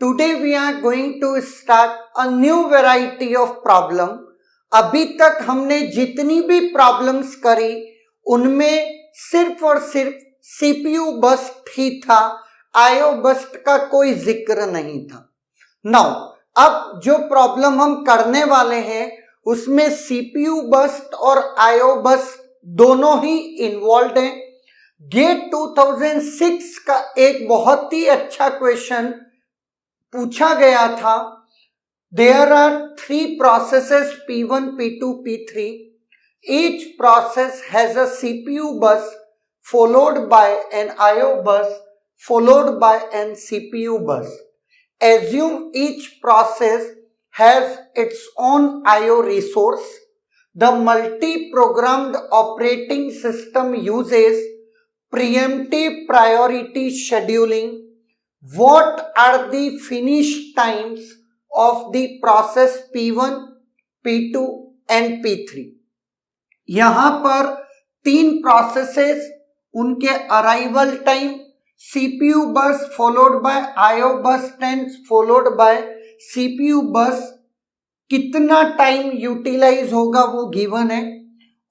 Today we are going to start a new variety of problem. अभी तक हमने जितनी भी प्रॉब्लम्स करी उनमें सिर्फ और सिर्फ सीपीयू बस्ट ही था, आईओ बस्ट का कोई जिक्र नहीं था। नाउ अब जो प्रॉब्लम हम करने वाले हैं उसमें सीपीयू बस्ट और आईओ बस्ट दोनों ही इन्वॉल्व हैं। गेट 2006 का एक बहुत ही अच्छा क्वेश्चन पूछा गया था। There are three processes P1, P2, P3. Each process has a CPU bus followed by an IO bus followed by an CPU bus. Assume each process has its own IO resource. The multi-programmed operating system uses preemptive priority scheduling. What are the finish times of the process P1, P2 and P3? यहां पर तीन processes, उनके arrival time, CPU बस followed by IO बस and followed by CPU बस, कितना time utilize होगा वो गिवन है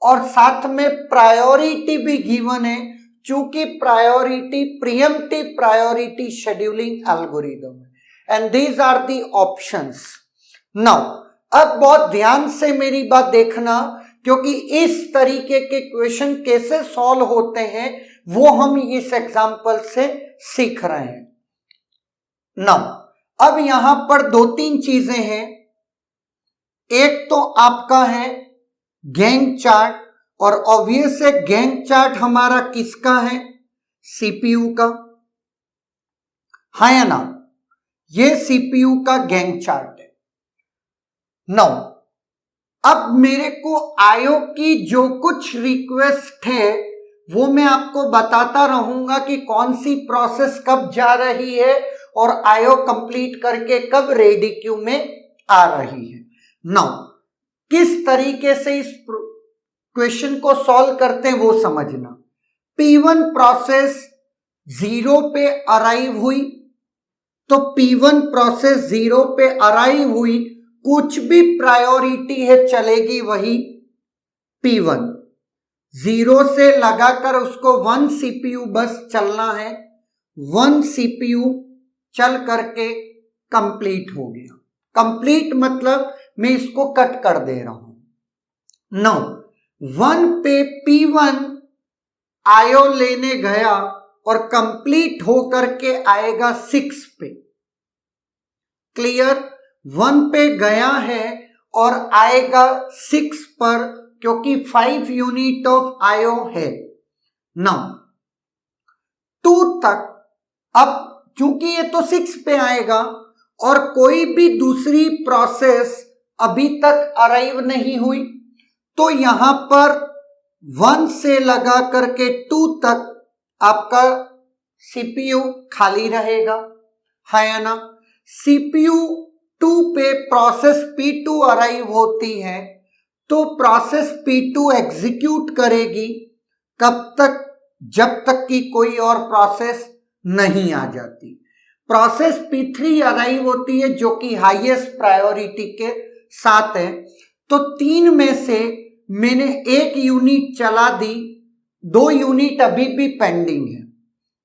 और साथ में प्रायोरिटी भी गिवन है, चूंकि priority preemptive priority scheduling algorithm है। And these are the options. Now अब बहुत ध्यान से मेरी बात देखना, क्योंकि इस तरीके के क्वेश्चन कैसे सॉल्व होते हैं वो हम इस एग्जांपल से सीख रहे हैं। नाउ अब यहां पर दो तीन चीजें हैं। एक तो आपका है गैंग चार्ट, और ऑब्वियस है गैंग चार्ट हमारा किसका है? सीपीयू का, हाँ या ना? ये सीपीयू का गैंग चार्ट है। नाउ अब मेरे को आईओ की जो कुछ रिक्वेस्ट है वो मैं आपको बताता रहूंगा कि कौन सी प्रोसेस कब जा रही है और आईओ कंप्लीट करके कब रेडी क्यू में आ रही है। नाउ किस तरीके से इस क्वेश्चन को सॉल्व करते हैं वो समझना। P1 प्रोसेस 0 पे अराइव हुई, तो P1 प्रोसेस 0 पे अराइव हुई, कुछ भी प्रायोरिटी है चलेगी वही P1। 0 से लगाकर उसको 1 CPU बस चलना है, 1 CPU चल करके कंप्लीट हो गया। कंप्लीट मतलब मैं इसको कट कर दे रहा हूं। नाउ 1 पे P1 आईओ लेने गया और कंप्लीट होकर के आएगा 6 पे। क्लियर? 1 पे गया है और आएगा 6 पर, क्योंकि 5 यूनिट ऑफ आईओ है। नाउ 2 तक, अब चूंकि ये तो 6 पे आएगा और कोई भी दूसरी प्रोसेस अभी तक अराइव नहीं हुई, तो यहां पर 1 से लगा करके 2 तक आपका सीपीयू खाली रहेगा, है या ना? सीपीयू 2 पे प्रोसेस P2 अराइव होती है, तो प्रोसेस P2 एग्जीक्यूट करेगी कब तक? जब तक कि कोई और प्रोसेस नहीं आ जाती। प्रोसेस P3 अराइव होती है जो कि हाईएस्ट प्रायोरिटी के साथ है, तो 3 में से मैंने 1 यूनिट चला दी, 2 यूनिट अभी भी पेंडिंग है।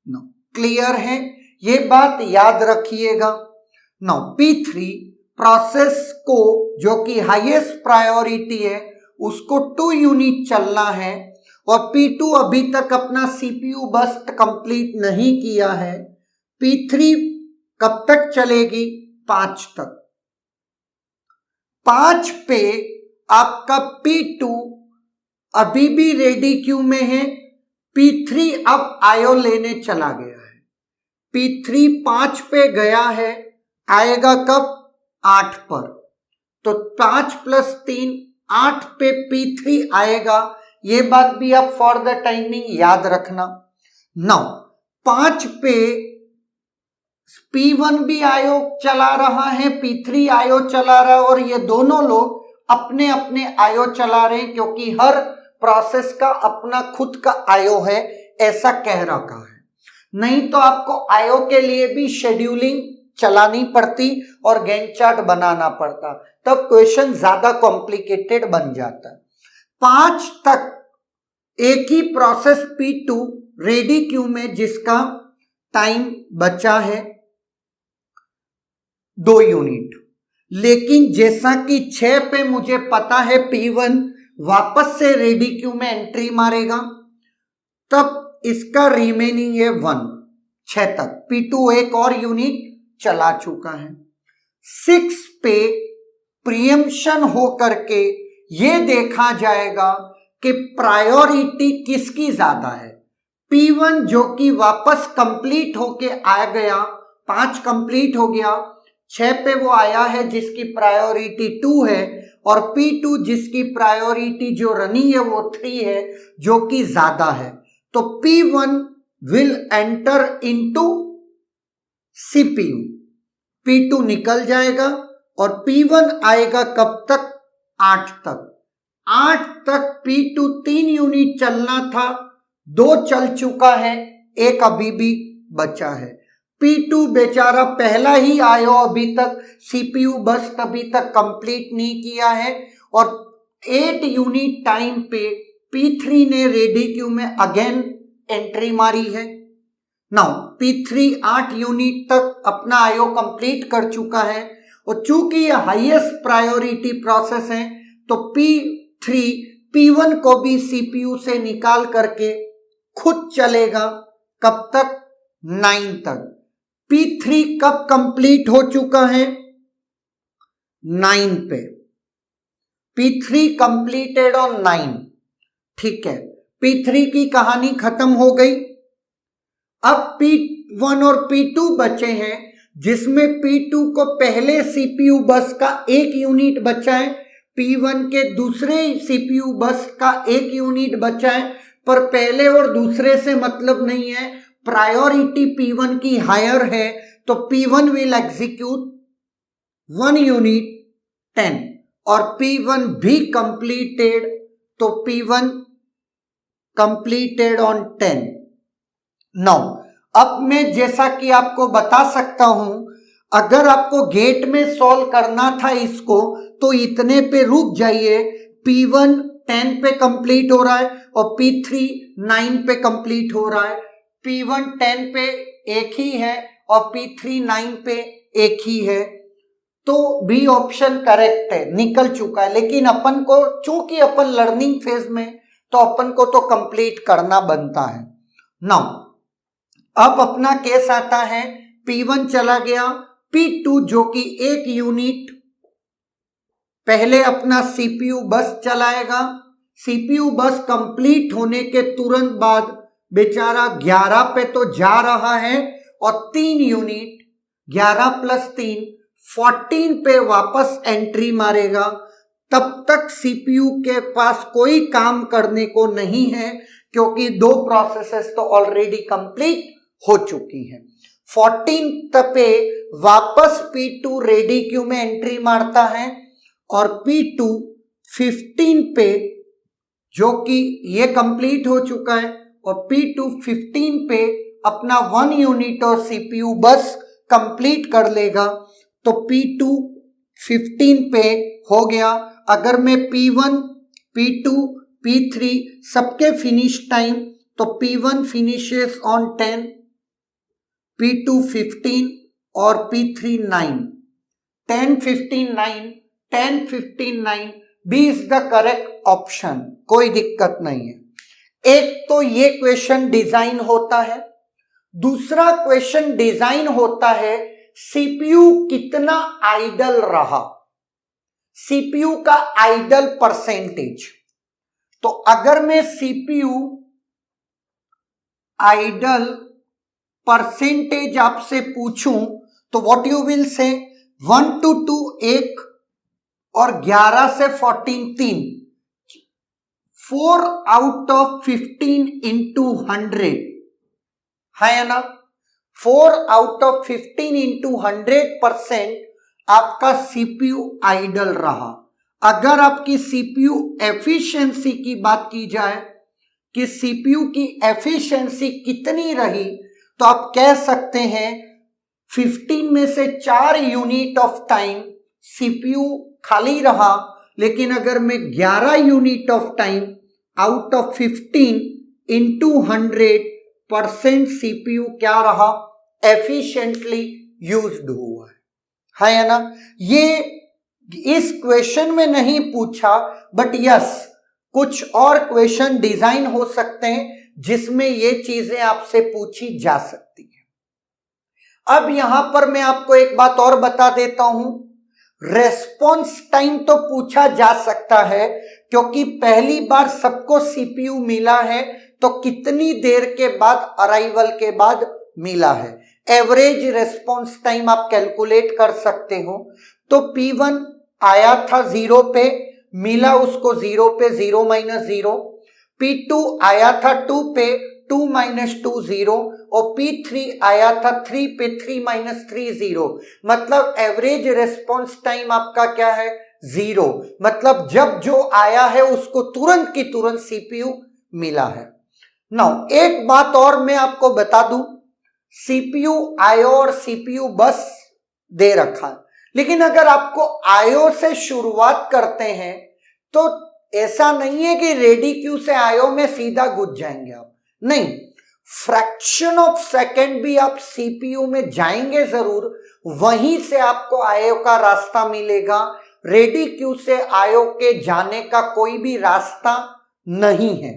नो, क्लियर है? ये बात याद रखिएगा। नो, P3 प्रोसेस को जो कि हाईएस्ट प्रायोरिटी है उसको 2 यूनिट चलना है, और P2 अभी तक अपना सीपीयू बस्ट कंप्लीट नहीं किया है। P3 कब तक चलेगी? 5 तक। 5 पे आपका P2 अभी भी रेडी क्यू में है, P3 अब आईओ लेने चला गया है। P3 5 पे गया है, आएगा कब? 8 पर। तो 5 + 3 8 पे P3 आएगा। ये बात भी आप फॉर द टाइमिंग याद रखना। नाउ 5 पे P1 भी आईओ चला रहा है, P3 आईओ चला रहा है, और ये दोनों लोग अपने अपने आईओ चला रहे हैं, क्योंकि हर प्रोसेस का अपना खुद का आईओ है, ऐसा कह रखा है। नहीं तो आपको आईओ के लिए भी शेड्यूलिंग चलानी पड़ती और गैंट चार्ट बनाना पड़ता, तब क्वेश्चन ज्यादा कॉम्प्लिकेटेड बन जाता। 5 तक एक ही प्रोसेस P2 रेडी क्यू में जिसका टाइम बचा है 2 यूनिट, लेकिन जैसा कि 6 पे मुझे पता है P1 वापस से रेडी क्यू में एंट्री मारेगा, तब इसका रिमेनिंग है 1 6 तक। P2 एक और यूनिट चला चुका है। 6 पे प्रीएम्पशन हो करके ये देखा जाएगा कि प्रायोरिटी किसकी ज्यादा है। P1 जो कि वापस कंप्लीट होके आ गया, 5 कंप्लीट हो गया, 6 पे वो आया है जिसकी प्रायोरिटी 2 है, और P2 जिसकी प्रायोरिटी जो रनी है वो 3 है जो कि ज्यादा है। तो P1 will enter into CPU, P2 निकल जाएगा और P1 आएगा कब तक? 8 तक। 8 तक P2 3 यूनिट चलना था, 2 चल चुका है, 1 अभी भी बचा है। P2 बेचारा पहला ही आया, अभी तक CPU बस अभी तक कंप्लीट नहीं किया है, और 8 यूनिट टाइम पे P3 ने रेडी क्यू में अगेन एंट्री मारी है। नाउ P3 8 यूनिट तक अपना आयो कंप्लीट कर चुका है, और चूंकि ये हाईएस्ट प्रायोरिटी प्रोसेस है तो P3 P1 को भी CPU से निकाल करके खुद चलेगा कब तक? 9 तक। P3 कब कंप्लीट हो चुका है? 9 पे। P3 completed on 9। ठीक है, P3 की कहानी खत्म हो गई। अब P1 और P2 बचे हैं, जिसमें P2 को पहले CPU बस का 1 यूनिट बचा है, P1 के दूसरे CPU बस का 1 यूनिट बचा है, पर पहले और दूसरे से मतलब नहीं है, प्रायोरिटी P1 की हायर है, तो P1 विल एग्जीक्यूट 1 यूनिट 10, और P1 भी कंप्लीटेड, तो P1 कंप्लीटेड ऑन 10। नाउ अब मैं जैसा कि आपको बता सकता हूं, अगर आपको गेट में सॉल्व करना था इसको तो इतने पे रुक जाइए। P1 10 पे कंप्लीट हो रहा है और P3 9 पे कंप्लीट हो रहा है। P1 10 पे एक ही है और P3 9 पे एक ही है, तो बी ऑप्शन करेक्ट है, निकल चुका है। लेकिन अपन को, चूंकि अपन लर्निंग फेज में, तो अपन को तो कंप्लीट करना बनता है। नाउ अब अपना केस आता है, P1 चला गया, P2 जो कि 1 यूनिट पहले अपना CPU बस चलाएगा। CPU बस कंप्लीट होने के तुरंत बाद बेचारा 11 पे तो जा रहा है, और 3 यूनिट 11 + 3 14 पे वापस एंट्री मारेगा। तब तक CPU के पास कोई काम करने को नहीं है, क्योंकि 2 प्रोसेसेस तो ऑलरेडी कंप्लीट हो चुकी हैं। 14 पे वापस P2 रेडी क्यू में एंट्री मारता है, और P2 15 पे, जो कि ये कंप्लीट हो चुका है, और P2 15 पे अपना 1 यूनिट और CPU बस कंप्लीट कर लेगा, तो P2 15 पे हो गया। अगर मैं P1, P2, P3 सबके फिनिश टाइम, तो P1 फिनिशेस ऑन 10, P2 15 और P3 9, 10 15 9, 10 15 9, B is the correct option, कोई दिक्कत नहीं है। एक तो ये क्वेश्चन डिजाइन होता है, दूसरा क्वेश्चन डिजाइन होता है CPU कितना आइडल रहा, CPU का आइडल परसेंटेज। तो अगर मैं CPU आइडल परसेंटेज आपसे पूछूं, तो what you will say? 1 to 2 1, और 11 से 14 3, 4 out of 15 into 100 है ना। 4 out of 15 into 100% आपका CPU आइडल रहा। अगर आपकी CPU एफिशिएंसी की बात की जाए कि CPU की एफिशिएंसी कितनी रही, तो आप कह सकते हैं 15 में से 4 यूनिट ऑफ टाइम सीपीयू खाली रहा, लेकिन अगर मैं 11 unit of time out of 15 into 100% CPU क्या रहा, एफिशिएंटली यूज्ड हुआ है ना। ये इस क्वेश्चन में नहीं पूछा, बट यस कुछ और क्वेश्चन डिजाइन हो सकते हैं जिसमें ये चीजें आपसे पूछी जा सकती है। अब यहां पर मैं आपको एक बात और बता देता हूं, रेस्पॉन्स टाइम तो पूछा जा सकता है, क्योंकि पहली बार सबको सीपीयू मिला है तो कितनी देर के बाद, अराइवल के बाद मिला है। एवरेज रेस्पॉन्स टाइम आप कैलकुलेट कर सकते हो। तो P1 आया था 0 पे, मिला उसको 0 पे 0 माइनस 0। P2 आया था 2 पे, 2 माइनस 2 0, और P3 आया था 3 पे, 3 माइनस 3 0। मतलब एवरेज रेस्पॉन्स टाइम आपका क्या है, 0। मतलब जब जो आया है उसको तुरंत की तुरंत सीपीयू मिला है। नाउ एक बात और मैं आपको बता दूं, सीपीयू आईओ और सीपीयू बस दे रखा है, लेकिन अगर आपको आईओ से शुरुआत करते हैं तो ऐसा नहीं है कि रेडी क्यू से आईओ में सीधा घुस जाएंगे आप, नहीं, फ्रैक्शन ऑफ सेकंड भी आप सीपीयू में जाएंगे जरूर, वहीं से आपको आईओ का रास्ता मिलेगा। रेडी क्यू से आईओ के जाने का कोई भी रास्ता नहीं है।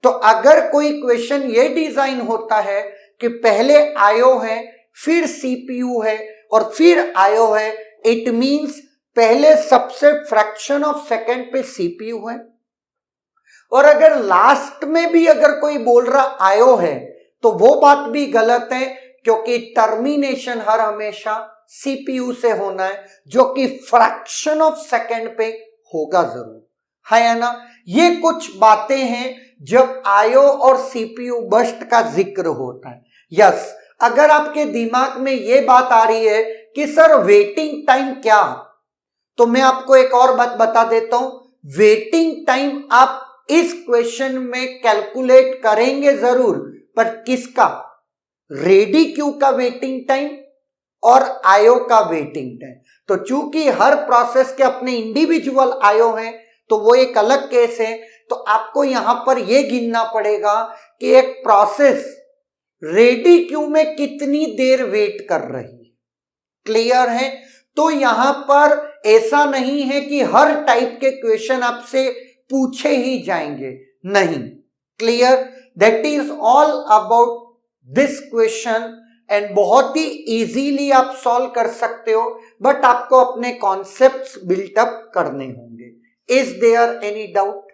तो अगर कोई क्वेश्चन ये डिजाइन होता है कि पहले आईओ है, फिर सीपीयू है और फिर आईओ है, इट मींस पहले सबसे फ्रैक्शन ऑफ सेकंड पे सीपीयू है। और अगर लास्ट में भी अगर कोई बोल रहा आईओ है तो वो बात भी गलत है, क्योंकि टर्मिनेशन हर हमेशा सीपीयू से होना है, जो कि फ्रैक्शन ऑफ सेकंड पे होगा जरूर, है ना। ये कुछ बातें हैं जब आईओ और सीपीयू बर्स्ट का जिक्र होता है। यस, अगर आपके दिमाग में ये बात आ रही है कि सर वेटिंग टाइम क्या, तो मैं आपको एक और बात बता देता हूं। वेटिंग टाइम आप इस क्वेश्चन में कैलकुलेट करेंगे जरूर, पर किसका, रेडी क्यू का वेटिंग टाइम और आईओ का वेटिंग टाइम। तो चूंकि हर प्रोसेस के अपने इंडिविजुअल आईओ हैं तो वो एक अलग केस है। तो आपको यहां पर यह गिनना पड़ेगा कि एक प्रोसेस रेडी क्यू में कितनी देर वेट कर रही है। क्लियर है। तो यहां पर ऐसा नहीं है कि हर टाइप के क्वेश्चन आपसे पूछे ही जाएंगे, नहीं। Clear, that is all about this question, and बहुत ही इजीली आप सॉल्व कर सकते हो, बट आपको अपने कॉन्सेप्ट्स बिल्टअप करने होंगे। Is there any doubt?